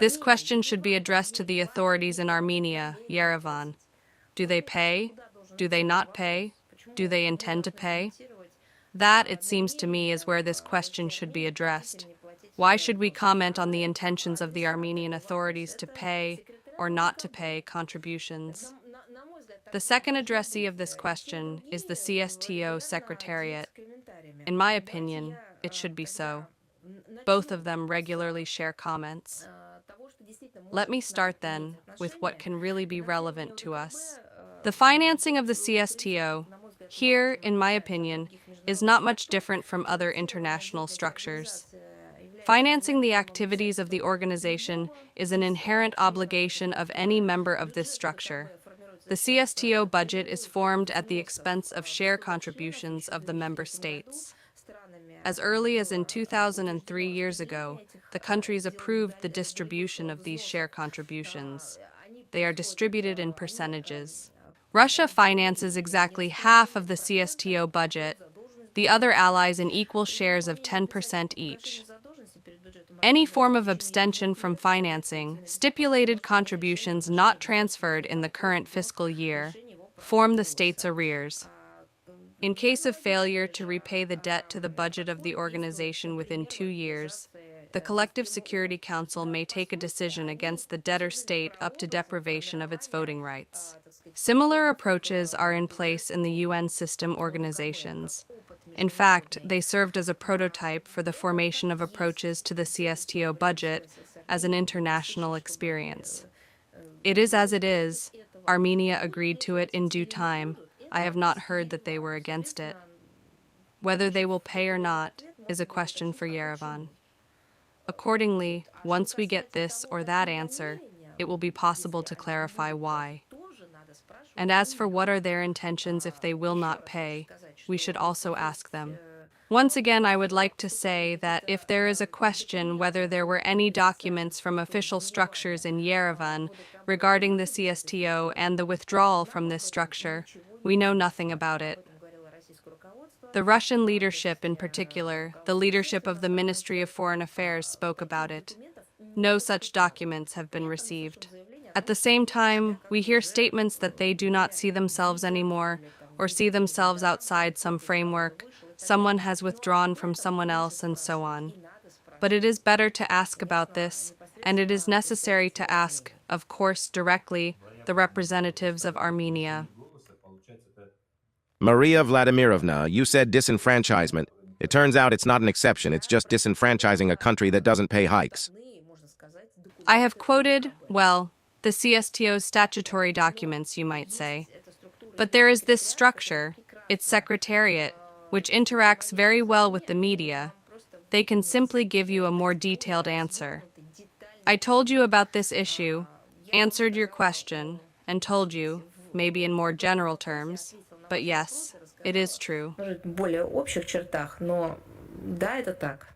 This question should be addressed to the authorities in Armenia, Yerevan. Do they pay? Do they not pay? Do they intend to pay? That, it seems to me, is where this question should be addressed. Why should we comment on the intentions of the Armenian authorities to pay or not to pay contributions? The second addressee of this question is the CSTO Secretariat. In my opinion, it should be so. Both of them regularly share comments. Let me start then with what can really be relevant to us. The financing of the CSTO, here, in my opinion, is not much different from other international structures. Financing the activities of the organization is an inherent obligation of any member of this structure. The CSTO budget is formed at the expense of share contributions of the member states. As early as in 2003 years ago, the countries approved the distribution of these share contributions. They are distributed in percentages. Russia finances exactly half of the CSTO budget, the other allies in equal shares of 10% each. Any form of abstention from financing, stipulated contributions not transferred in the current fiscal year, form the state's arrears. In case of failure to repay the debt to the budget of the organization within 2 years, the Collective Security Council may take a decision against the debtor state up to deprivation of its voting rights. Similar approaches are in place in the UN system organizations. In fact, they served as a prototype for the formation of approaches to the CSTO budget as an international experience. It is as it is. Armenia agreed to it in due time. I have not heard that they were against it. Whether they will pay or not is a question for Yerevan. Accordingly, once we get this or that answer, it will be possible to clarify why. And as for what are their intentions if they will not pay, we should also ask them. Once again, I would like to say that if there is a question whether there were any documents from official structures in Yerevan regarding the CSTO and the withdrawal from this structure, we know nothing about it. The Russian leadership in particular, the leadership of the Ministry of Foreign Affairs, spoke about it. No such documents have been received. At the same time, we hear statements that they do not see themselves anymore or see themselves outside some framework, someone has withdrawn from someone else, and so on. But it is better to ask about this, and it is necessary to ask, of course, directly, the representatives of Armenia. Maria Vladimirovna, you said disenfranchisement. It turns out it's not an exception, it's just disenfranchising a country that doesn't pay hikes. I have quoted, well, the CSTO's statutory documents, you might say. But there is this structure, its secretariat, which interacts very well with the media. They can simply give you a more detailed answer. I told you about this issue, answered your question, and told you, maybe in more general terms, but yes, it is true. В более общих чертах, но да, это так.